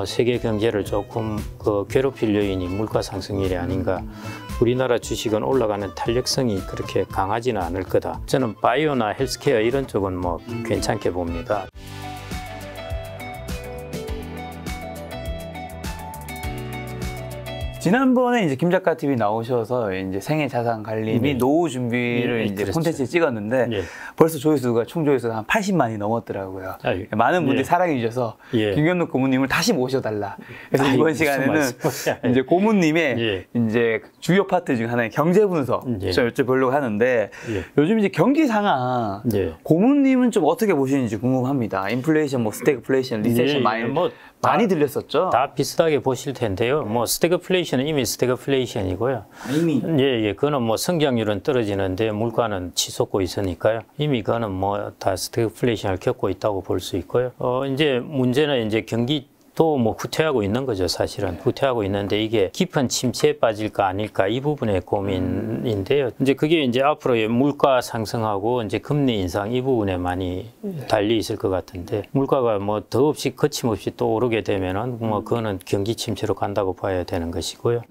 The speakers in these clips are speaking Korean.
세계 경제를 조금 괴롭힐 요인이 물가 상승률이 아닌가. 우리나라 주식은 올라가는 탄력성이 그렇게 강하지는 않을 거다. 저는 바이오나 헬스케어 이런 쪽은 뭐 괜찮게 봅니다. 지난번에 이제 김 작가 TV 나오셔서 이제 생애 자산 관리 및 노후 준비를 이제 그렇죠. 콘텐츠에 찍었는데 벌써 조회수가 총 조회수가 한 80만이 넘었더라고요. 많은 분들이 사랑해 주셔서 김경록 고문님을 다시 모셔달라. 그래서 이번 시간에는 이제 고문님의 이제 주요 파트 중 하나의 경제 분석 좀 여쭤보려고 하는데 요즘 이제 경기 상황 고문님은 좀 어떻게 보시는지 궁금합니다. 인플레이션, 뭐 스태그플레이션, 리세션 많이 들렸었죠. 다 비슷하게 보실 텐데요. 뭐 스태그플레이션은 이미 스태그플레이션이고요. 이미 그거는 뭐 성장률은 떨어지는데 물가는 치솟고 있으니까요. 이미 그거는 뭐 다 스태그플레이션을 겪고 있다고 볼 수 있고요. 이제 문제는 이제 경기도 뭐 후퇴하고 있는 거죠. 사실은 후퇴하고 있는데 이게 깊은 침체에 빠질까 아닐까 이 부분의 고민인데요. 이제 그게 이제 앞으로의 물가 상승하고 이제 금리 인상 이 부분에 많이 달리 있을 것 같은데 물가가 뭐 더없이 거침없이 또 오르게 되면은 뭐 그거는 경기 침체로 간다고 봐야 되는 것이고요.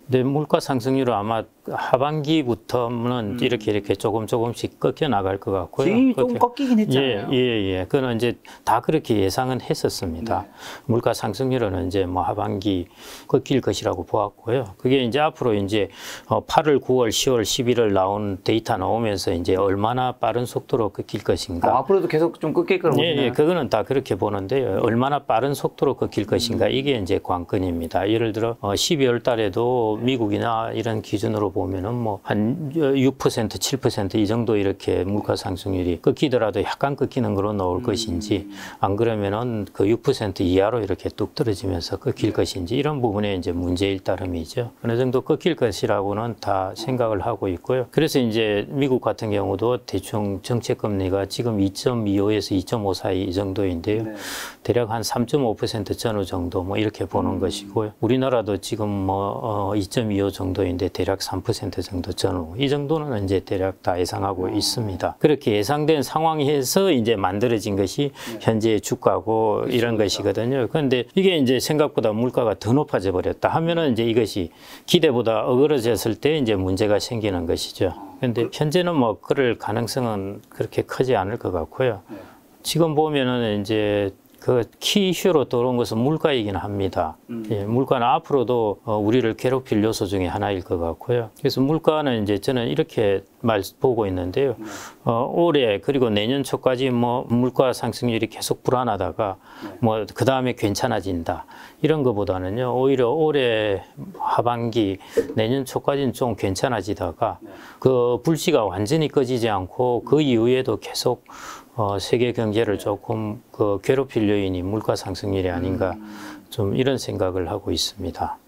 근데 물가 상승률은 아마 하반기부터는 이렇게 조금씩 꺾여 나갈 것 같고요. 지금 좀 꺾이긴 했잖아요. 그거는 이제 다 그렇게 예상은 했었습니다. 물가 상승률은 이제 뭐 하반기 꺾일 것이라고 보았고요. 그게 이제 앞으로 이제 8월, 9월, 10월, 11월 나온 데이터 나오면서 이제 얼마나 빠른 속도로 꺾일 것인가. 앞으로도 계속 좀 꺾일 거라고 보시나요? 그거는 다 그렇게 보는데요. 얼마나 빠른 속도로 꺾일 것인가 이게 이제 관건입니다. 예를 들어 12월 달에도 미국이나 이런 기준으로 보면은 뭐 한 6%, 7% 이 정도 이렇게 물가 상승률이 꺾이더라도 약간 꺾이는 걸로 나올 것인지 안 그러면은 그 6% 이하로 이렇게 뚝 떨어지면서 꺾일 것인지 이런 부분에 이제 문제일 따름이죠. 어느 정도 꺾일 것이라고는 다 생각을 하고 있고요. 그래서 이제 미국 같은 경우도 대충 정책 금리가 지금 2.25에서 2.5 사이 이 정도인데요. 대략 한 3.5% 전후 정도 뭐 이렇게 보는 것이고요. 우리나라도 지금 뭐 2.25 정도인데 대략 3% 정도 전후 이 정도는 이제 대략 다 예상하고 있습니다. 그렇게 예상된 상황에서 이제 만들어진 것이 현재의 주가고 이런 것이거든요. 그런데 이게 이제 생각보다 물가가 더 높아져 버렸다 하면은 이제 이것이 기대보다 어그러졌을 때 이제 문제가 생기는 것이죠. 그런데 현재는 뭐 그럴 가능성은 그렇게 크지 않을 것 같고요. 지금 보면은 이제 그 키 이슈로 떠오른 것은 물가이긴 합니다. 물가는 앞으로도 우리를 괴롭힐 요소 중에 하나일 것 같고요. 그래서 물가는 이제 저는 이렇게 보고 있는데요. 올해 그리고 내년 초까지 뭐 물가 상승률이 계속 불안하다가 뭐 그 다음에 괜찮아진다 이런 것보다는요. 오히려 올해 하반기 내년 초까지는 좀 괜찮아지다가 그 불씨가 완전히 꺼지지 않고 그 이후에도 계속 세계 경제를 조금 괴롭힐 요인이 물가 상승률이 아닌가 좀 이런 생각을 하고 있습니다.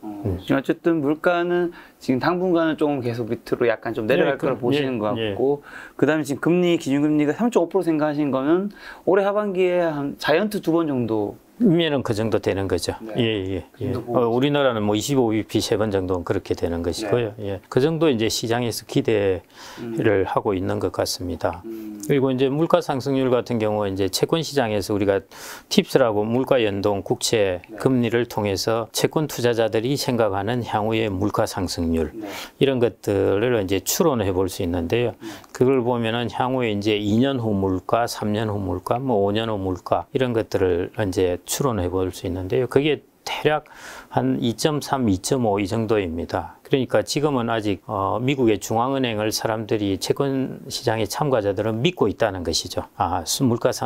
어쨌든 물가는 지금 당분간은 조금 계속 밑으로 약간 좀 내려갈 거라 보시는 것 같고 그다음에 지금 금리 기준금리가 3.5% 생각하신 거는 올해 하반기에 한 자이언트 2번 정도 면은 그 정도 되는 거죠. 우리나라는 뭐 25bp 3번 정도는 그렇게 되는 것이고요. 그 정도 이제 시장에서 기대를 하고 있는 것 같습니다. 그리고 이제 물가 상승률 같은 경우 이제 채권 시장에서 우리가 팁스라고 물가 연동 국채 금리를 통해서 채권 투자자들이 생각하는 향후의 물가 상승률 이런 것들을 이제 추론해 볼 수 있는데요. 그걸 보면은 향후에 이제 2년 후 물가, 3년 후 물가, 뭐 5년 후 물가 이런 것들을 이제 추론해 볼 수 있는데요. 그게 대략 한 2.3, 2.5 이 정도입니다. 그러니까 지금은 아직 미국의 중앙은행을 사람들이 채권 시장의 참가자들은 믿고 있다는 것이죠.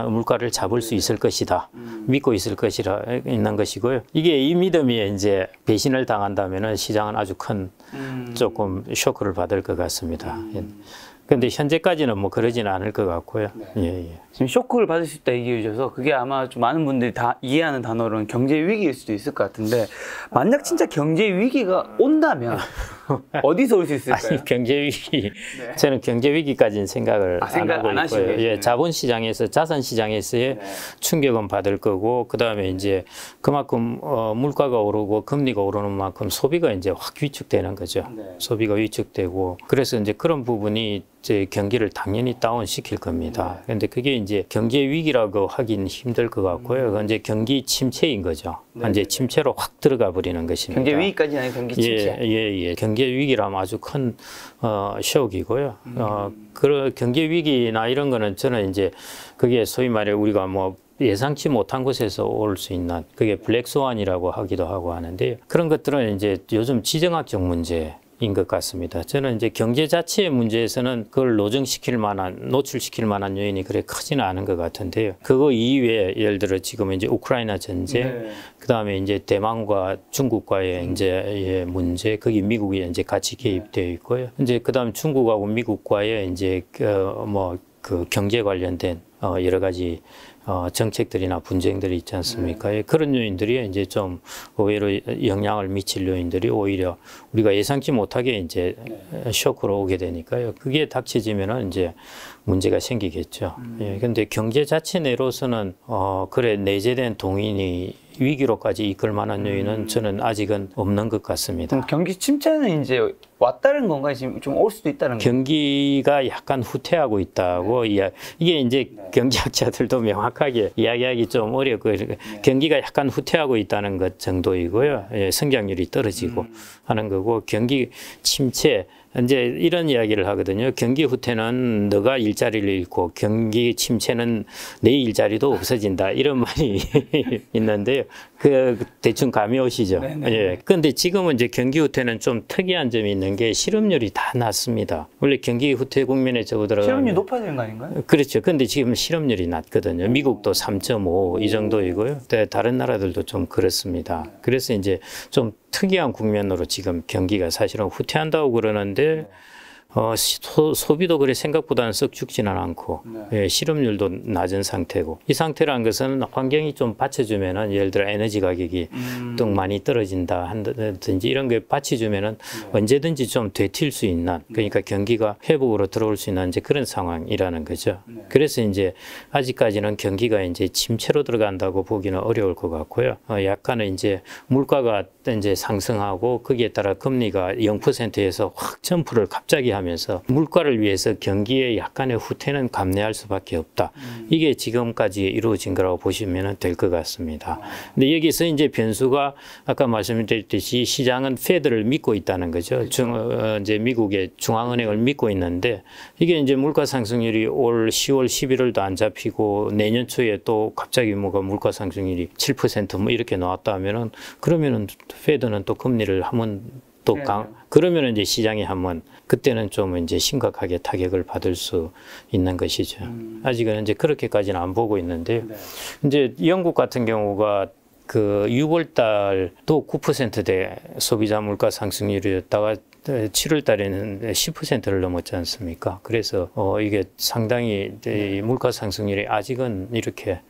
물가를 잡을 수 있을 것이다. 믿고 있는 것이고요. 이게 이 믿음이 이제 배신을 당한다면은 시장은 아주 큰 조금 쇼크를 받을 것 같습니다. 근데 현재까지는 뭐 그러지는 않을 것 같고요. 지금 쇼크를 받을 수 있다 얘기해 주셔서 그게 아마 좀 많은 분들이 다 이해하는 단어로는 경제 위기일 수도 있을 것 같은데 만약 진짜 경제 위기가 온다면 어디서 올 수 있을까요? 아니, 경제 위기 저는 경제 위기까지는 생각을 안 하고 있고요. 자본 시장에서 자산 시장에서의 충격은 받을 거고 그다음에 이제 그만큼 물가가 오르고 금리가 오르는 만큼 소비가 이제 확 위축되는 거죠. 소비가 위축되고 그래서 이제 그런 부분이 이제 경기를 당연히 다운시킬 겁니다. 그런데 그게 이제 경제 위기라고 하긴 힘들 것 같고요. 그건 이제 경기 침체인 거죠. 네. 이제 침체로 확 들어가 버리는 것입니다. 경제 위기까지는 아니고 경기 침체. 예. 경제 위기라면 아주 큰 쇼크이고요. 그 경제 위기나 이런 거는 저는 이제 그게 소위 말해 우리가 뭐 예상치 못한 곳에서 올 수 있는 그게 블랙스완이라고 하기도 하고 하는데요. 그런 것들은 이제 요즘 지정학적 문제인 것 같습니다. 저는 이제 경제 자체의 문제에서는 그걸 노출시킬 만한 요인이 그래 크지는 않은 것 같은데요. 그거 이외에 예를 들어 지금 이제 우크라이나 전쟁, 그다음에 이제 대만과 중국과의 이제 문제, 거기 미국이 이제 같이 개입되어 있고요. 이제 그다음 중국하고 미국과의 이제 그 경제 관련된 여러 가지 정책들이나 분쟁들이 있지 않습니까? 그런 요인들이 이제 좀 의외로 영향을 미칠 요인들이 오히려 우리가 예상치 못하게 이제 쇼크로 오게 되니까요. 그게 닥쳐지면은 이제 문제가 생기겠죠. 예, 근데 경제 자체 내로서는 그래 내재된 동인이 위기로까지 이끌 만한 요인은 저는 아직은 없는 것 같습니다. 경기 침체는 이제 왔다는 건가요? 지금 좀 올 수도 있다는 건가요? 경기가 약간 후퇴하고 있다고 이게 이제 경제학자들도 명확하게 이야기하기 좀 어렵고 경기가 약간 후퇴하고 있다는 것 정도이고요. 예, 성장률이 떨어지고 하는 거고 경기 침체 이제 이런 이야기를 하거든요. 경기 후퇴는 너가 일자리를 잃고 경기 침체는 내 일자리도 없어진다. 이런 말이 있는데요. 그 대충 감이 오시죠. 예. 그런데 지금은 이제 경기 후퇴는 좀 특이한 점이 있는 게 실업률이 다 낮습니다. 원래 경기 후퇴 국면에 접어들어가면 실업률이 높아야 되는 거 아닌가요? 그렇죠. 근데 지금 실업률이 낮거든요. 미국도 3.5 이 정도이고요. 다른 나라들도 좀 그렇습니다. 그래서 이제 좀 특이한 국면으로 지금 경기가 사실은 후퇴한다고 그러는데 소비도 그래 생각보다는 썩 죽지는 않고 예, 실업률도 낮은 상태고 이 상태라는 것은 환경이 좀 받쳐주면은 예를 들어 에너지 가격이 또 많이 떨어진다 한다든지 이런 게 받쳐주면은 언제든지 좀 되튈 수 있는 그러니까 경기가 회복으로 들어올 수 있는 이제 그런 상황이라는 거죠. 그래서 이제 아직까지는 경기가 이제 침체로 들어간다고 보기는 어려울 것 같고요. 약간은 이제 물가가 이제 상승하고 거기에 따라 금리가 0%에서 확 점프를 갑자기 하면서 물가를 위해서 경기의 약간의 후퇴는 감내할 수밖에 없다. 이게 지금까지 이루어진 거라고 보시면 될 것 같습니다. 근데 여기서 이제 변수가 아까 말씀드렸듯이 시장은 페드를 믿고 있다는 거죠. 이제 미국의 중앙은행을 믿고 있는데 이게 이제 물가 상승률이 올 10월, 11월도 안 잡히고 내년 초에 또 갑자기 물가 상승률이 7% 뭐 이렇게 나왔다 하면은 그러면은 페드는 또 금리를 한번 또 그러면은 이제 시장이 한번 그때는 좀 이제 심각하게 타격을 받을 수 있는 것이죠. 아직은 이제 그렇게까지는 안 보고 있는데요. 이제 영국 같은 경우가 그 6월 달도 9%대 소비자 물가 상승률이었다가 7월 달에는 10%를 넘었지 않습니까? 그래서 이게 상당히 물가 상승률이 아직은 이렇게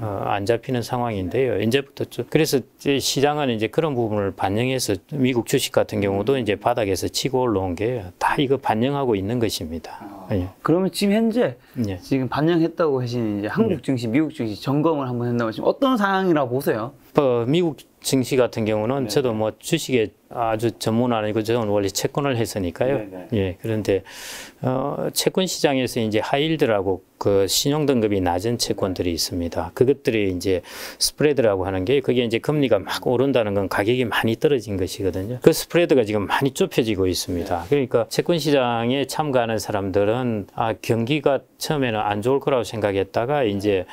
안 잡히는 상황인데요. 이제부터 그래서 시장은 이제 그런 부분을 반영해서 미국 주식 같은 경우도 이제 바닥에서 치고 올라온 게 다 이거 반영하고 있는 것입니다. 예. 그러면 지금 현재 지금 반영했다고 하신 이제 한국 증시, 미국 증시 점검을 한번 한다면 지금 어떤 상황이라고 보세요? 미국 증시 같은 경우는 저도 뭐 주식에 아주 전문 아니고 저는 원래 채권을 했으니까요. 예, 그런데 채권 시장에서 이제 하이힐드라고 그 신용 등급이 낮은 채권들이 있습니다. 그것들이 이제 스프레드라고 하는 게 그게 이제 금리가 막 오른다는 건 가격이 많이 떨어진 것이거든요. 그 스프레드가 지금 많이 좁혀지고 있습니다. 그러니까 채권 시장에 참가하는 사람들은 경기가 처음에는 안 좋을 거라고 생각했다가 이제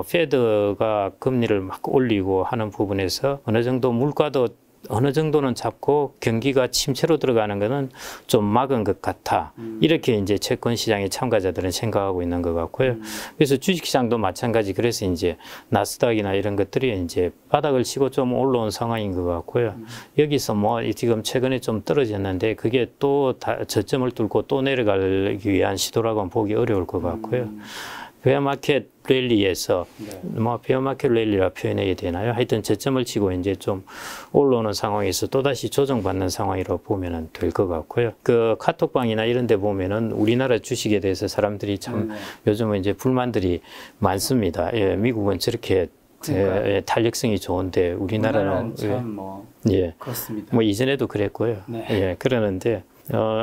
페드가 금리를 막 올리고 하는 부분에서 어느 정도 물가도 어느 정도는 잡고 경기가 침체로 들어가는 것은 좀 막은 것 같아. 이렇게 이제 채권 시장의 참가자들은 생각하고 있는 것 같고요. 그래서 주식 시장도 마찬가지. 그래서 이제 나스닥이나 이런 것들이 이제 바닥을 치고 좀 올라온 상황인 것 같고요. 여기서 뭐 지금 최근에 좀 떨어졌는데 그게 또 저점을 뚫고 또 내려가기 위한 시도라고는 보기 어려울 것 같고요. 베어마켓 랠리에서 뭐 베어마켓 랠리라 표현해야 되나요? 하여튼 저점을 치고 이제 좀 올라오는 상황에서 또다시 조정받는 상황이라고 보면 될 것 같고요. 그 카톡방이나 이런 데 보면은 우리나라 주식에 대해서 사람들이 참 요즘은 이제 불만들이 많습니다. 예, 미국은 저렇게 탄력성이 좋은데 우리나라는 참 뭐 예, 그렇습니다. 뭐 이전에도 그랬고요. 예, 그러는데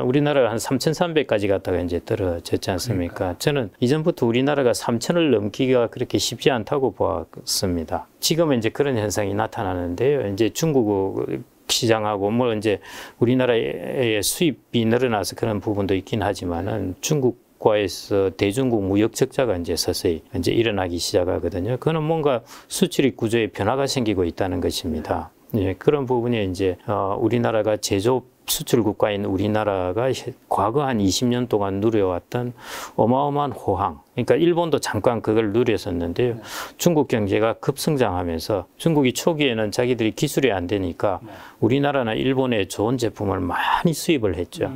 우리나라가 한 3,300까지 갔다가 이제 떨어졌지 않습니까? 그러니까. 저는 이전부터 우리나라가 3,000을 넘기기가 그렇게 쉽지 않다고 보았습니다. 지금은 이제 그런 현상이 나타나는데요. 이제 중국 시장하고 뭐 이제 우리나라의 수입이 늘어나서 그런 부분도 있긴 하지만은 중국과에서 대중국 무역 적자가 이제 서서히 이제 일어나기 시작하거든요. 그거는 뭔가 수출입 구조에 변화가 생기고 있다는 것입니다. 예, 그런 부분이 이제 우리나라가 제조업 수출 국가인 우리나라가 과거 한 20년 동안 누려왔던 어마어마한 호황. 그러니까 일본도 잠깐 그걸 누렸었는데요. 중국 경제가 급성장하면서 중국이 초기에는 자기들이 기술이 안 되니까 우리나라나 일본에 좋은 제품을 많이 수입을 했죠.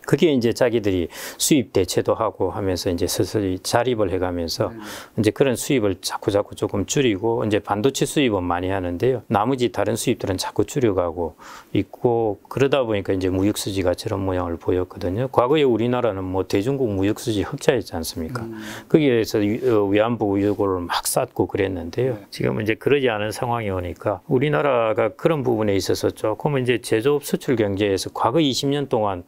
그게 이제 자기들이 수입 대체도 하고 하면서 이제 서서히 자립을 해가면서 이제 그런 수입을 자꾸 조금 줄이고 이제 반도체 수입은 많이 하는데요. 나머지 다른 수입들은 자꾸 줄여가고 있고 그러다 보니까 이제 무역 수지가 저런 모양을 보였거든요. 과거에 우리나라는 뭐 대중국 무역 수지 흑자였지 않습니까? 거기에서 위안부 요구를 막 쌓고 그랬는데요. 지금은 이제 그러지 않은 상황이 오니까 우리나라가 그런 부분에 있어서 조금 이제 제조업 수출 경제에서 과거 20년 동안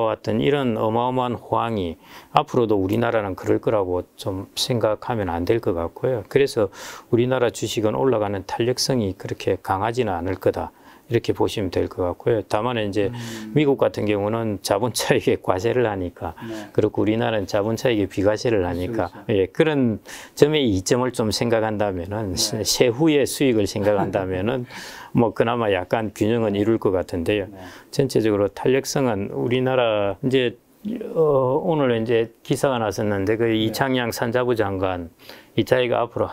왔던 이런 어마어마한 호황이 앞으로도 우리나라는 그럴 거라고 좀 생각하면 안 될 것 같고요. 그래서 우리나라 주식은 올라가는 탄력성이 그렇게 강하지는 않을 거다. 이렇게 보시면 될 것 같고요. 다만 이제 미국 같은 경우는 자본 차익에 과세를 하니까 그렇고 우리나라는 자본 차익에 비과세를 하니까 예, 그런 점의 이점을 좀 생각한다면은 세후의 수익을 생각한다면은 뭐 그나마 약간 균형은 이룰 것 같은데요. 전체적으로 탄력성은 우리나라 이제 오늘 이제 기사가 났었는데 그 이창양 산자부 장관 이 자기가 앞으로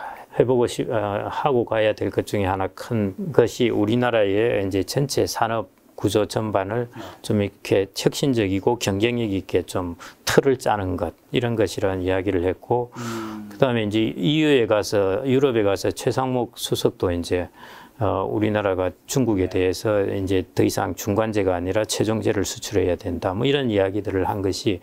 하고 가야 될 것 중에 하나 큰 것이 우리나라의 이제 전체 산업 구조 전반을 좀 이렇게 혁신적이고 경쟁력 있게 좀 틀을 짜는 것 이런 것이라는 이야기를 했고 그다음에 이제 유럽에 가서 최상목 수석도 이제 우리나라가 중국에 대해서 이제 더 이상 중간재가 아니라 최종재를 수출해야 된다. 뭐 이런 이야기들을 한 것이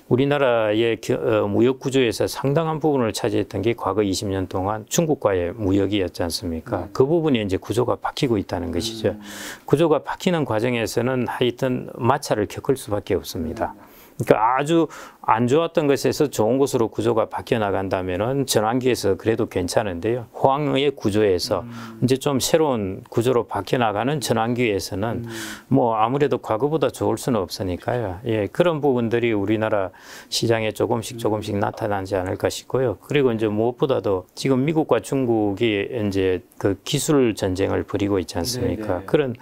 우리나라의 무역 구조에서 상당한 부분을 차지했던 게 과거 20년 동안 중국과의 무역이었지 않습니까? 그 부분이 이제 구조가 바뀌고 있다는 것이죠. 구조가 바뀌는 과정에서는 하여튼 마찰을 겪을 수밖에 없습니다. 그러니까 아주 안 좋았던 것에서 좋은 곳으로 구조가 바뀌어 나간다면은 전환기에서 그래도 괜찮은데요. 호황의 구조에서 이제 좀 새로운 구조로 바뀌어 나가는 전환기에서는 뭐 아무래도 과거보다 좋을 수는 없으니까요. 예, 그런 부분들이 우리나라 시장에 조금씩 나타나지 않을까 싶고요. 그리고 이제 무엇보다도 지금 미국과 중국이 이제 그 기술 전쟁을 벌이고 있지 않습니까? 네네. 그런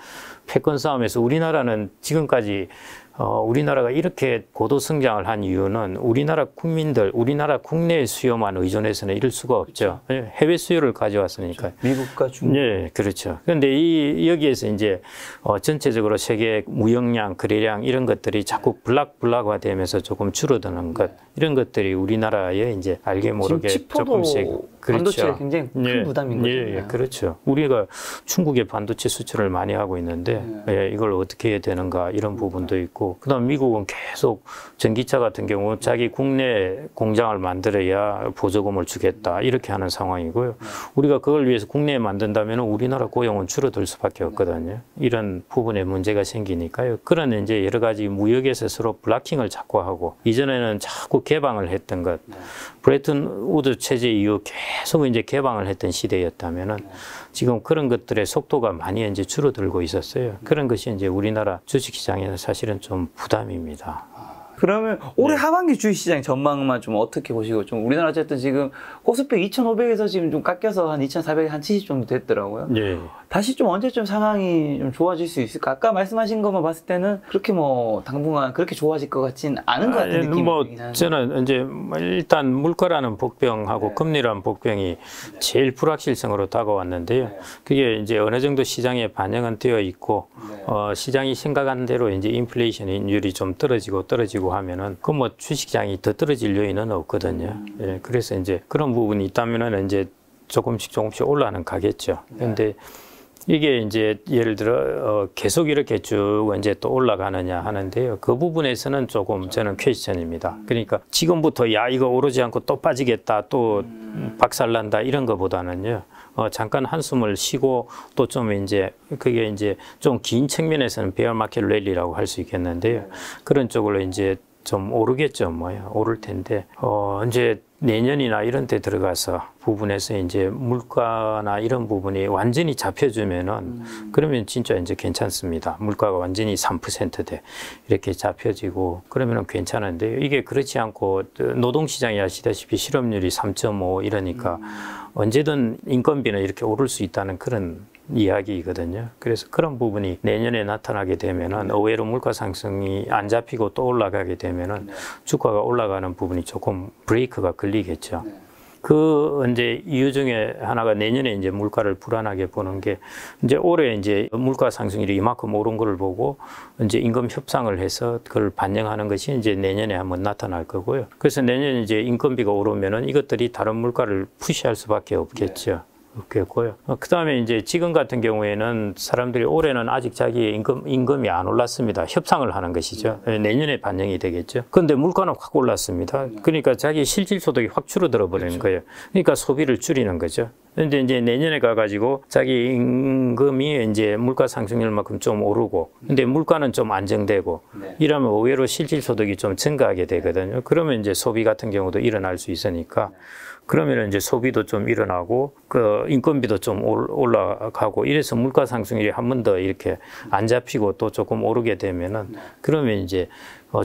패권 싸움에서 우리나라는 지금까지 우리나라가 이렇게 고도 성장을 한 이유는 우리나라 국민들, 우리나라 국내 수요만 의존해서는 이룰 수가 없죠. 그렇죠. 해외 수요를 가져왔으니까. 미국과 중국. 네, 그렇죠. 그런데 여기에서 이제 전체적으로 세계 무역량, 거래량 이런 것들이 자꾸 블락화되면서 조금 줄어드는 것 이런 것들이 우리나라에 이제 알게 모르게 조금씩 반도체에 그렇죠. 굉장히 큰 부담인 거죠. 예, 그렇죠. 우리가 중국에 반도체 수출을 많이 하고 있는데 예, 이걸 어떻게 해야 되는가 이런 부분도 있고 그다음 미국은 계속 전기차 같은 경우 자기 국내 공장을 만들어야 보조금을 주겠다 이렇게 하는 상황이고요. 우리가 그걸 위해서 국내에 만든다면 우리나라 고용은 줄어들 수밖에 없거든요. 이런 부분에 문제가 생기니까요. 그런 이제 여러 가지 무역에서 서로 블락킹을 자꾸 하고 이전에는 자꾸 개방을 했던 것 브레튼 우드 체제 이후 계속 이제 개방을 했던 시대였다면은 지금 그런 것들의 속도가 많이 이제 줄어들고 있었어요. 그런 것이 이제 우리나라 주식시장에는 사실은 좀 부담입니다. 그러면 올해 하반기 주식시장 전망만 좀 어떻게 보시고 좀 우리나라 어쨌든 지금 코스피 2,500에서 지금 좀 깎여서 한 2,400, 한 70 정도 됐더라고요. 네. 다시 좀 언제쯤 상황이 좀 좋아질 수 있을까? 아까 말씀하신 것만 봤을 때는 그렇게 뭐 당분간 그렇게 좋아질 것 같진 않은 것 같은 느낌이 뭐 들긴 하는데. 저는 이제 일단 물가라는 복병하고 금리라는 복병이 제일 불확실성으로 다가왔는데요. 그게 이제 어느 정도 시장에 반영은 되어 있고 시장이 생각한 대로 이제 인플레이션율이 좀 떨어지고 하면은 그 뭐 주식시장이 더 떨어질 요인은 없거든요. 예, 그래서 이제 그런 부분이 있다면은 이제 조금씩 올라는 가겠죠. 그런데 이게 이제 예를 들어 계속 이렇게 쭉 이제 또 올라가느냐 하는데요. 그 부분에서는 조금 저는 퀘스천입니다. 그러니까 지금부터 야 이거 오르지 않고 또 빠지겠다 또 박살난다 이런 것보다는요. 잠깐 한숨을 쉬고 또 좀 이제 그게 이제 좀 긴 측면에서는 베어 마켓 랠리라고 할 수 있겠는데요. 그런 쪽으로 이제 좀 오르겠죠, 뭐야, 오를 텐데, 이제 내년이나 이런 데 들어가서 부분에서 이제 물가나 이런 부분이 완전히 잡혀주면은, 그러면 진짜 이제 괜찮습니다. 물가가 완전히 3%대 이렇게 잡혀지고, 그러면은 괜찮은데요. 이게 그렇지 않고, 노동시장이 아시다시피 실업률이 3.5 이러니까 언제든 인건비는 이렇게 오를 수 있다는 그런 이야기이거든요. 그래서 그런 부분이 내년에 나타나게 되면은 의외로 물가 상승이 안 잡히고 또 올라가게 되면은 주가가 올라가는 부분이 조금 브레이크가 걸리겠죠. 그 이제 이유 중에 하나가 내년에 이제 물가를 불안하게 보는 게 이제 올해 이제 물가 상승률이 이만큼 오른 걸 보고 이제 임금 협상을 해서 그걸 반영하는 것이 이제 내년에 한번 나타날 거고요. 그래서 내년에 이제 임금비가 오르면은 이것들이 다른 물가를 푸시할 수밖에 없겠죠. 없겠고요. 그 다음에 이제 지금 같은 경우에는 사람들이 올해는 아직 자기의 임금이 안 올랐습니다. 협상을 하는 것이죠. 내년에 반영이 되겠죠. 그런데 물가는 확 올랐습니다. 그러니까 자기 실질 소득이 확 줄어들어 버리는 거예요. 그러니까 소비를 줄이는 거죠. 근데 이제 내년에 가가지고 자기 임금이 이제 물가 상승률만큼 좀 오르고, 근데 물가는 좀 안정되고, 이러면 의외로 실질 소득이 좀 증가하게 되거든요. 그러면 이제 소비 같은 경우도 일어날 수 있으니까. 그러면 이제 소비도 좀 일어나고, 그 인건비도 좀 올라가고, 이래서 물가 상승률이 한 번 더 이렇게 안 잡히고 또 조금 오르게 되면은, 그러면 이제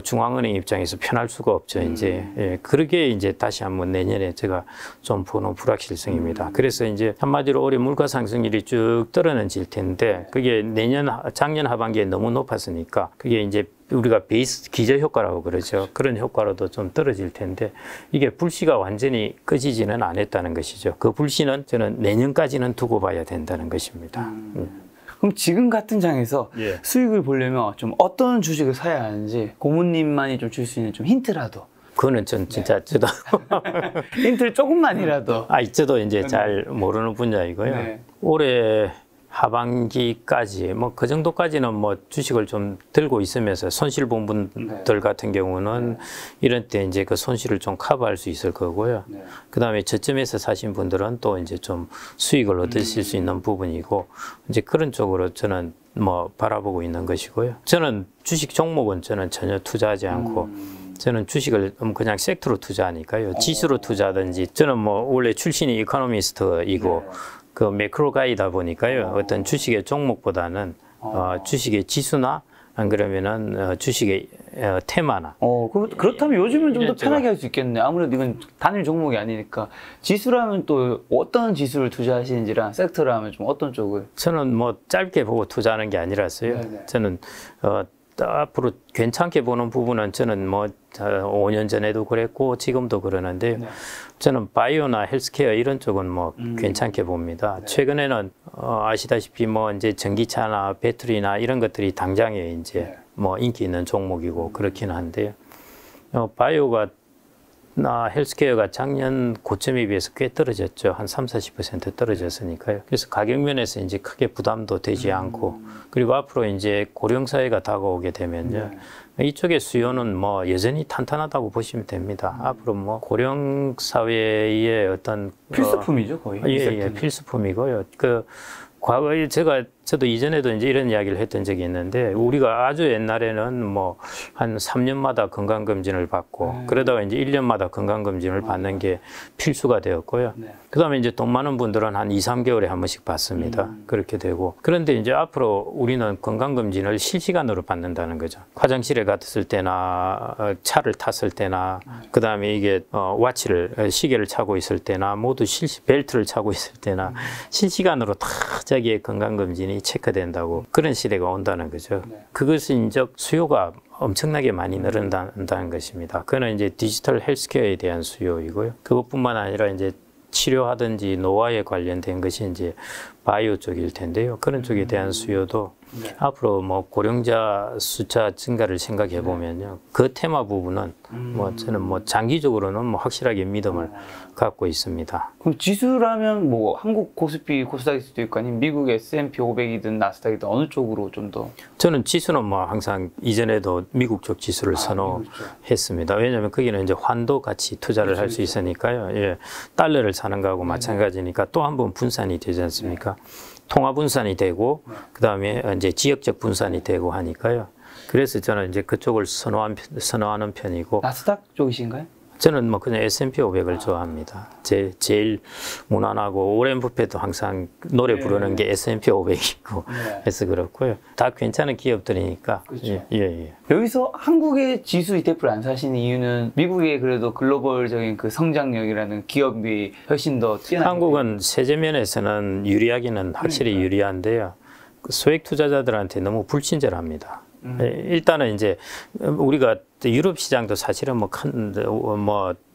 중앙은행 입장에서 편할 수가 없죠. 이제 그러게 이제 다시 한번 내년에 제가 좀 보는 불확실성입니다. 그래서 이제 한마디로 올해 물가 상승률이 쭉 떨어질 텐데, 그게 작년 하반기에 너무 높았으니까 그게 이제 우리가 베이스 기저 효과라고 그러죠. 그런 효과로도 좀 떨어질 텐데, 이게 불씨가 완전히 꺼지지는 않았다는 것이죠. 그 불씨는 저는 내년까지는 두고 봐야 된다는 것입니다. 그럼 지금 같은 장에서 수익을 보려면 좀 어떤 주식을 사야 하는지 고모님만이 좀 줄 수 있는 좀 힌트라도. 그거는 전 진짜 저도 힌트를 조금만이라도. 저도 이제 잘 모르는 분야이고요. 올해 하반기까지 뭐 그 정도까지는 뭐 주식을 좀 들고 있으면서 손실 본 분들 같은 경우는 이런 때 이제 그 손실을 좀 커버할 수 있을 거고요. 그 다음에 저점에서 사신 분들은 또 이제 좀 수익을 얻으실 수 있는 부분이고, 이제 그런 쪽으로 저는 뭐 바라보고 있는 것이고요. 저는 주식 종목은 저는 전혀 투자하지 않고, 저는 주식을 그냥 섹터로 투자하니까요. 지수로 투자하든지, 저는 뭐 원래 출신이 이코노미스트이고, 그 매크로 가이다 보니까요. 어떤 주식의 종목보다는 주식의 지수나 안 그러면은 주식의 테마나. 그렇다면 요즘은 좀 더 편하게 할 수 있겠네. 아무래도 이건 단일 종목이 아니니까. 지수라면 또 어떤 지수를 투자하시는지랑 섹터라면 좀 어떤 쪽을? 저는 뭐 짧게 보고 투자하는 게 아니라서요. 저는 앞으로 괜찮게 보는 부분은 저는 뭐 5년 전에도 그랬고 지금도 그러는데, 저는 바이오나 헬스케어 이런 쪽은 뭐 괜찮게 봅니다. 최근에는 아시다시피 뭐 이제 전기차나 배터리나 이런 것들이 당장에 이제 뭐 인기 있는 종목이고 그렇긴 한데요. 바이오가 나 헬스케어가 작년 고점에 비해서 꽤 떨어졌죠. 한 30~40% 떨어졌으니까요. 그래서 가격 면에서 이제 크게 부담도 되지 않고, 그리고 앞으로 이제 고령사회가 다가오게 되면요. 이쪽의 수요는 뭐 여전히 탄탄하다고 보시면 됩니다. 앞으로 뭐 고령사회의 어떤 필수품이죠, 거의. 필수품이고요. 과거에 저도 이전에도 이제 이런 이야기를 했던 적이 있는데, 우리가 아주 옛날에는 뭐 한 3년마다 건강검진을 받고, 그러다가 이제 1년마다 건강검진을 받는 게 필수가 되었고요. 그 다음에 이제 돈 많은 분들은 한 2~3개월에 한 번씩 받습니다. 그렇게 되고. 그런데 이제 앞으로 우리는 건강검진을 실시간으로 받는다는 거죠. 화장실에 갔을 때나, 차를 탔을 때나, 그 다음에 이게 시계를 차고 있을 때나, 모두 벨트를 차고 있을 때나, 실시간으로 다 자기의 건강검진이 체크된다고, 그런 시대가 온다는 거죠. 그것은 이제 수요가 엄청나게 많이 늘어난다는 것입니다. 그거는 이제 디지털 헬스케어에 대한 수요이고요. 그것뿐만 아니라 이제 치료하든지 노화에 관련된 것이 이제 바이오 쪽일 텐데요. 그런 쪽에 대한 수요도 앞으로 뭐 고령자 숫자 증가를 생각해 보면요. 그 테마 부분은 뭐 저는 뭐 장기적으로는 뭐 확실하게 믿음을 갖고 있습니다. 그럼 지수라면 뭐 한국 코스피, 코스닥일 수도 있고 아니면 미국 S&P 500이든 나스닥이든 어느 쪽으로 좀 더? 저는 지수는 뭐 항상 이전에도 미국 쪽 지수를 선호했습니다. 왜냐하면 거기는 이제 환도 같이 투자를 할 수 있으니까요. 예, 달러를 사는 거하고 마찬가지니까 또 한 번 분산이 되지 않습니까? 통화 분산이 되고 그다음에 이제 지역적 분산이 되고 하니까요. 그래서 저는 이제 그쪽을 선호하는 편이고. 나스닥 쪽이신가요? 저는 뭐 그냥 S&P 500을 좋아합니다. 제일 무난하고 오렌 버핏도 항상 노래 부르는 게 S&P 500이고 해서 그렇고요. 다 괜찮은 기업들이니까. 그렇죠. 예. 여기서 한국의 지수 ETF를 안 사시는 이유는 미국의 그래도 글로벌적인 그 성장력이라는 기업이 훨씬 더 뛰어난. 한국은 세제 면에서는 유리하기는 확실히 유리한데요. 소액 투자자들한테 너무 불친절합니다. 일단은 이제 우리가 유럽 시장도 사실은 뭐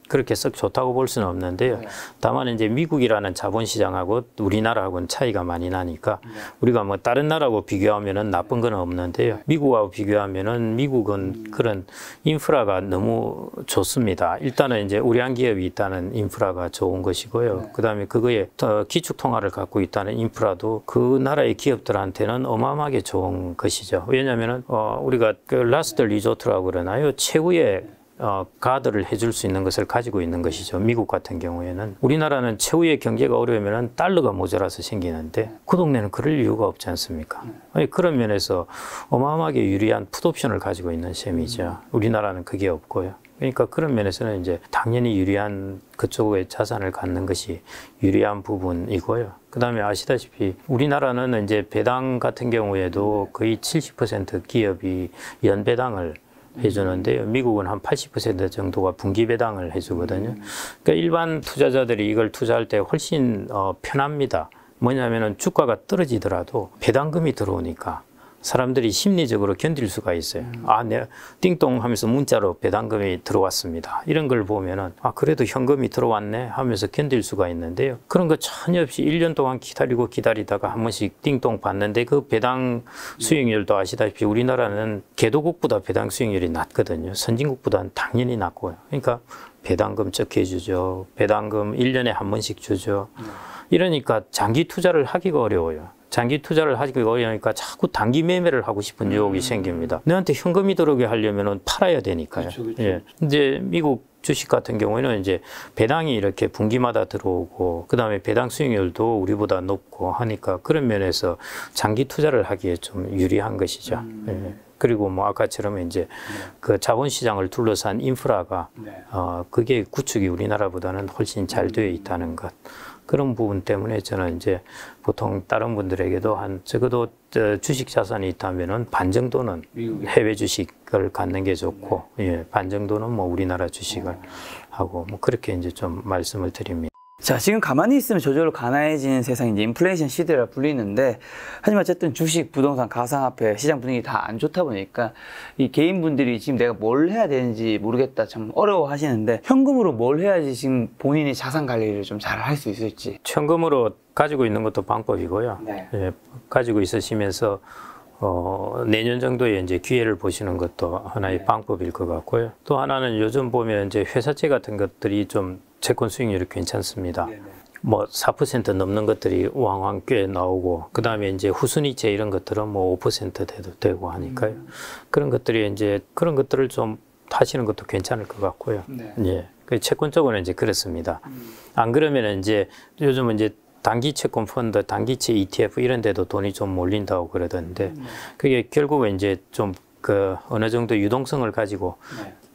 그렇게 썩 좋다고 볼 수는 없는데요. 다만 이제 미국이라는 자본 시장하고 우리나라하고는 차이가 많이 나니까 우리가 뭐 다른 나라하고 비교하면은 나쁜 건 없는데요. 미국하고 비교하면은 미국은 그런 인프라가 너무 좋습니다. 일단은 이제 우량 기업이 있다는 인프라가 좋은 것이고요. 그다음에 그거에 기축 통화를 갖고 있다는 인프라도 그 나라의 기업들한테는 어마어마하게 좋은 것이죠. 왜냐하면은 우리가 그 라스트 리조트라고 그러나요? 최후의 가드를 해줄 수 있는 것을 가지고 있는 것이죠. 미국 같은 경우에는. 우리나라는 최후의 경제가 어려우면 달러가 모자라서 생기는데 그 동네는 그럴 이유가 없지 않습니까? 아니, 그런 면에서 어마어마하게 유리한 풋옵션을 가지고 있는 셈이죠. 우리나라는 그게 없고요. 그러니까 그런 면에서는 이제 당연히 유리한 그쪽의 자산을 갖는 것이 유리한 부분이고요. 그 다음에 아시다시피 우리나라는 이제 배당 같은 경우에도 거의 70% 기업이 연배당을 해주는데요. 미국은 한 80% 정도가 분기 배당을 해주거든요. 그러니까 일반 투자자들이 이걸 투자할 때 훨씬 편합니다. 뭐냐면은 주가가 떨어지더라도 배당금이 들어오니까 사람들이 심리적으로 견딜 수가 있어요. 내가 띵동 하면서 문자로 배당금이 들어왔습니다. 이런 걸 보면은 그래도 현금이 들어왔네 하면서 견딜 수가 있는데요. 그런 거 전혀 없이 1년 동안 기다리다가 한 번씩 띵동 받는데 그 배당 수익률도 아시다시피 우리나라는 개도국보다 배당 수익률이 낮거든요. 선진국보다는 당연히 낮고요. 그러니까 배당금 적게 주죠. 배당금 1년에 한 번씩 주죠. 이러니까 장기 투자를 하기가 어려워요. 장기 투자를 하기가 어려우니까 자꾸 단기 매매를 하고 싶은 유혹이 생깁니다. 너한테 현금이 들어오게 하려면 팔아야 되니까요. 그렇죠. 예. 이제 미국 주식 같은 경우에는 이제 배당이 이렇게 분기마다 들어오고 그다음에 배당 수익률도 우리보다 높고 하니까 그런 면에서 장기 투자를 하기에 좀 유리한 것이죠. 예. 그리고 뭐 아까처럼 이제 그 자본시장을 둘러싼 인프라가 그게 구축이 우리나라보다는 훨씬 잘 되어 있다는 것. 그런 부분 때문에 저는 이제 보통 다른 분들에게도 적어도 주식 자산이 있다면은 반 정도는 해외 주식을 갖는 게 좋고, 예, 반 정도는 뭐 우리나라 주식을 하고 뭐 그렇게 이제 좀 말씀을 드립니다. 자, 지금 가만히 있으면 저절로 가난해지는 세상이 이제 인플레이션 시대라 불리는데, 하지만 어쨌든 주식, 부동산, 가상화폐 시장 분위기 다 안 좋다 보니까 이 개인분들이 지금 내가 뭘 해야 되는지 모르겠다 참 어려워 하시는데, 현금으로 뭘 해야지 지금 본인의 자산 관리를 좀 잘 할 수 있을지. 현금으로 가지고 있는 것도 방법이고요. 네. 예, 가지고 있으시면서 내년 정도에 이제 기회를 보시는 것도 하나의 방법일 것 같고요. 또 하나는 요즘 보면 이제 회사채 같은 것들이 좀 채권 수익률이 괜찮습니다. 뭐 4% 넘는 것들이 왕왕 꽤 나오고, 그 다음에 이제 후순위채 이런 것들은 뭐 5% 돼도 되고 하니까요. 그런 것들이 이제 그런 것들을 좀 하시는 것도 괜찮을 것 같고요. 예. 그 채권 쪽은 이제 그렇습니다. 안 그러면 이제 요즘은 이제 단기 채권 펀드, 단기채 ETF 이런 데도 돈이 좀 몰린다고 그러던데, 그게 결국은 이제 좀 어느 정도 유동성을 가지고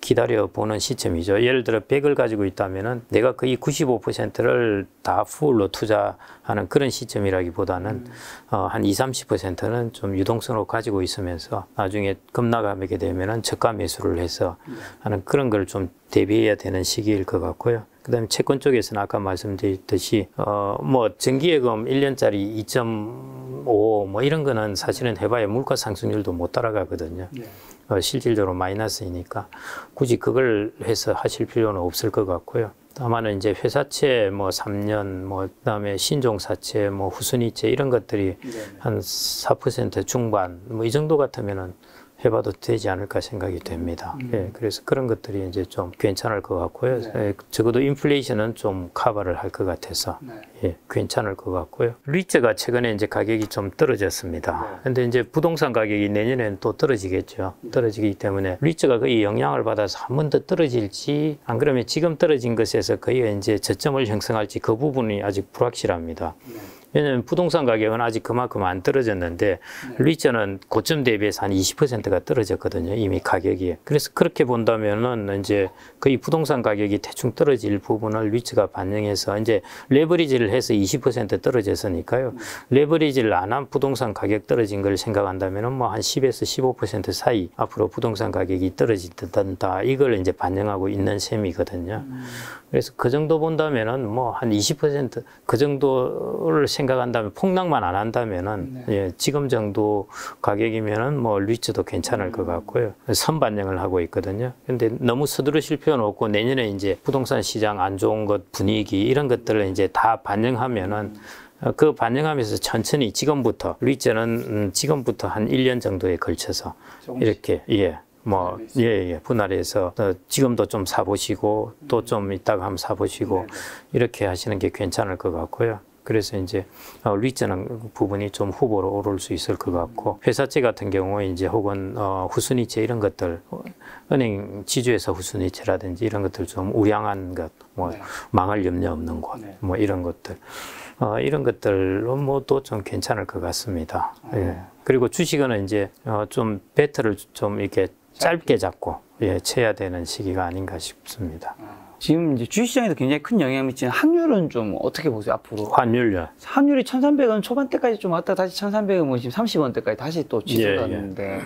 기다려 보는 시점이죠. 예를 들어 100을 가지고 있다면은 내가 거의 95%를 다 풀로 투자하는 그런 시점이라기보다는 한 20-30%는 좀 유동성으로 가지고 있으면서 나중에 급락하게 되면은 저가 매수를 해서 하는 그런 걸 좀 대비해야 되는 시기일 것 같고요. 그다음에 채권 쪽에서는 아까 말씀드렸듯이 뭐 정기예금 1년짜리 2.5 뭐 이런 거는 사실은 해봐야 물가 상승률도 못 따라가거든요. 실질적으로 마이너스이니까 굳이 그걸 해서 하실 필요는 없을 것 같고요. 다만은 이제 회사채 뭐 3년, 뭐 그다음에 신종사채, 뭐 후순위채 이런 것들이 한 4% 중반 뭐 이 정도 같으면은 해봐도 되지 않을까 생각이 됩니다. 예, 그래서 그런 것들이 이제 좀 괜찮을 것 같고요. 예, 적어도 인플레이션은 좀 커버를 할 것 같아서 예, 괜찮을 것 같고요. 리츠가 최근에 이제 가격이 좀 떨어졌습니다. 근데 이제 부동산 가격이 내년에는 또 떨어지겠죠. 떨어지기 때문에 리츠가 거의 영향을 받아서 한 번 더 떨어질지 안 그러면 지금 떨어진 것에서 거의 이제 저점을 형성할지 그 부분이 아직 불확실합니다. 왜냐하면 부동산 가격은 아직 그만큼 안 떨어졌는데 리츠는 고점 대비해서 한 20%가 떨어졌거든요. 이미 가격이. 그래서 그렇게 본다면은 이제 거의 부동산 가격이 대충 떨어질 부분을 리츠가 반영해서 이제 레버리지를 해서 20% 떨어졌으니까요. 레버리지를 안 한 부동산 가격 떨어진 걸 생각한다면은 뭐 한 10에서 15% 사이 앞으로 부동산 가격이 떨어진다. 이걸 이제 반영하고 있는 셈이거든요. 그래서 그 정도 본다면은 뭐 한 20% 그 정도를 생각한다면 폭락만 안 한다면은 예, 지금 정도 가격이면은 뭐 리츠도 괜찮을 것 같고요. 선반영을 하고 있거든요. 근데 너무 서두르실 필요는 없고 내년에 이제 부동산 시장 안 좋은 것 분위기 이런 것들을 이제 다 반영하면은 그 반영하면서 천천히 지금부터 리츠는 지금부터 한 1년 정도에 걸쳐서 이렇게 예. 뭐, 예, 분할해서, 지금도 좀 사보시고, 또 좀 이따가 한번 사보시고, 이렇게 하시는 게 괜찮을 것 같고요. 그래서 이제, 리츠는 부분이 좀 후보로 오를 수 있을 것 같고, 회사채 같은 경우에 이제 혹은, 후순위채 이런 것들, 은행 지주에서 후순위채라든지 이런 것들 좀 우량한 것, 뭐, 망할 염려 없는 곳, 뭐 이런 것들. 이런 것들로 뭐도 좀 괜찮을 것 같습니다. 예. 그리고 주식은 이제, 좀 배터를 좀 이렇게 짧게 잡고 예, 쳐야 되는 시기가 아닌가 싶습니다. 지금 이제 주식시장에도 굉장히 큰 영향을 미치는 환율은 좀 어떻게 보세요, 앞으로? 환율요? 환율이 1,300원 초반대까지 좀 왔다 다시 1,300원, 뭐 지금 30원대까지 다시 또 지속하는데.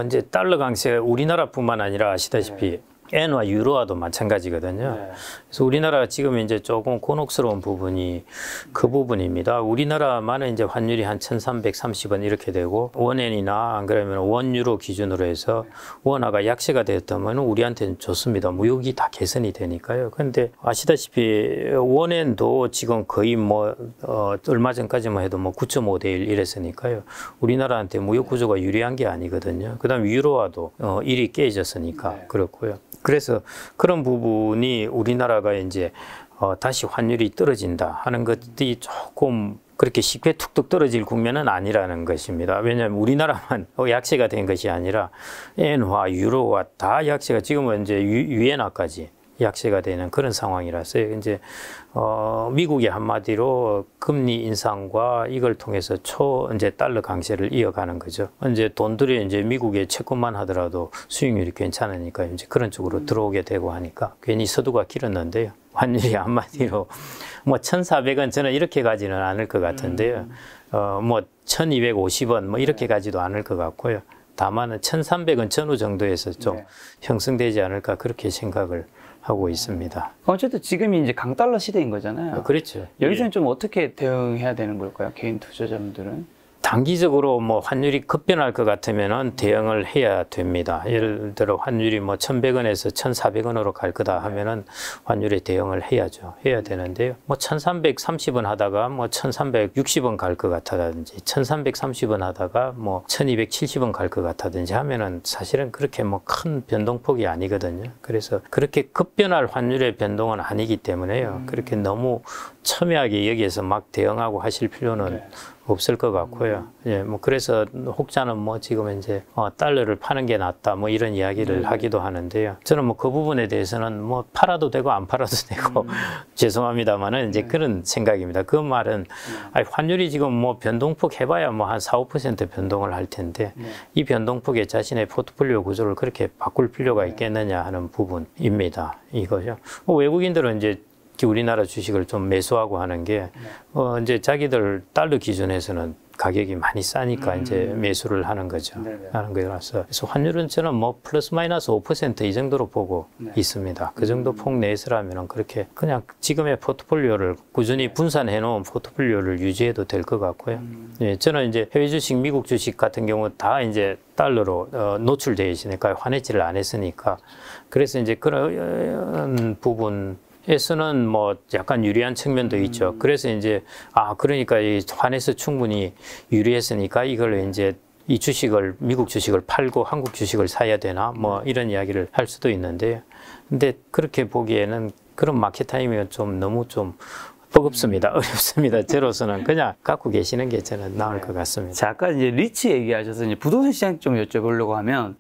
이제 달러 강세가 우리나라뿐만 아니라 아시다시피 엔화, 유로화도 마찬가지거든요. 그래서 우리나라가 지금 이제 조금 곤혹스러운 부분이 그 부분입니다. 우리나라만은 이제 환율이 한 1,330원 이렇게 되고 원엔이나 안 그러면 원유로 기준으로 해서 원화가 약세가 되었다면 우리한테는 좋습니다. 무역이 다 개선이 되니까요. 그런데 아시다시피 원엔도 지금 거의 뭐 얼마 전까지만 해도 뭐 9.5대 1 이랬으니까요. 우리나라한테 무역 구조가 유리한 게 아니거든요. 그다음 유로화도 1이 깨졌으니까 그렇고요. 그래서 그런 부분이 우리나라가 이제 다시 환율이 떨어진다 하는 것들이 조금 그렇게 쉽게 툭툭 떨어질 국면은 아니라는 것입니다. 왜냐하면 우리나라만 약세가 된 것이 아니라 엔화, 유로화 다 약세가 지금은 이제 유엔화까지 약세가 되는 그런 상황이라서 이제 미국이 한마디로 금리 인상과 이걸 통해서 이제 달러 강세를 이어가는 거죠. 이제 돈들이 이제 미국에 채권만 하더라도 수익률이 괜찮으니까 이제 그런 쪽으로 들어오게 되고 하니까 괜히 서두가 길었는데요. 환율이 한마디로 뭐 1,400원 저는 이렇게 가지는 않을 것 같은데요. 뭐 1,250원 뭐 이렇게 가지도 않을 것 같고요. 다만 1,300원 전후 정도에서 좀 형성되지 않을까 그렇게 생각을 하고 있습니다. 어쨌든 지금이 이제 강달러 시대인 거잖아요. 그렇죠. 여기서는 좀 어떻게 대응해야 되는 걸까요? 개인 투자자분들은? 단기적으로 뭐 환율이 급변할 것 같으면은 대응을 해야 됩니다. 예를 들어 환율이 뭐 1,100원에서 1,400원으로 갈 거다 하면은 환율에 대응을 해야죠. 해야 되는데요. 뭐 1,330원 하다가 뭐 1,360원 갈 것 같다든지 1,330원 하다가 뭐 1,270원 갈 것 같다든지 하면은 사실은 그렇게 뭐 큰 변동폭이 아니거든요. 그래서 그렇게 급변할 환율의 변동은 아니기 때문에요. 그렇게 너무 첨예하게 여기에서 막 대응하고 하실 필요는 없을 것 같고요. 예, 뭐 그래서 혹자는 뭐 지금 이제 달러를 파는 게 낫다 뭐 이런 이야기를 하기도 하는데요. 저는 뭐 그 부분에 대해서는 뭐 팔아도 되고 안 팔아도 되고 죄송합니다만은 이제 그런 생각입니다. 그 말은 아니, 환율이 지금 뭐 변동폭 해봐야 뭐 한 4, 5% 변동을 할 텐데 이 변동폭에 자신의 포트폴리오 구조를 그렇게 바꿀 필요가 있겠느냐 하는 부분입니다. 이거죠. 외국인들은 이제 우리나라 주식을 좀 매수하고 하는 게, 이제 자기들 달러 기준에서는 가격이 많이 싸니까 이제 매수를 하는 거죠. 하는 거라서. 그래서 환율은 저는 뭐 플러스 마이너스 5% 이 정도로 보고 있습니다. 그 정도 폭 내에서라면 그렇게 그냥 지금의 포트폴리오를 꾸준히 분산해 놓은 포트폴리오를 유지해도 될 것 같고요. 예, 저는 이제 해외 주식, 미국 주식 같은 경우 다 이제 달러로 노출되어 있으니까 환해지를 안 했으니까. 그래서 이제 그런 부분 에서는 뭐 약간 유리한 측면도 있죠. 그래서 이제 그러니까 이 환에서 충분히 유리했으니까 이걸 이제 이 주식을 미국 주식을 팔고 한국 주식을 사야 되나 뭐 이런 이야기를 할 수도 있는데, 근데 그렇게 보기에는 그런 마켓 타이밍은 좀 너무 좀 버겁습니다. 어렵습니다. 저로서는 그냥 갖고 계시는 게 저는 나을 것 같습니다. 자, 아까 이제 리츠 얘기하셔서 이제 부동산 시장 좀 여쭤보려고 하면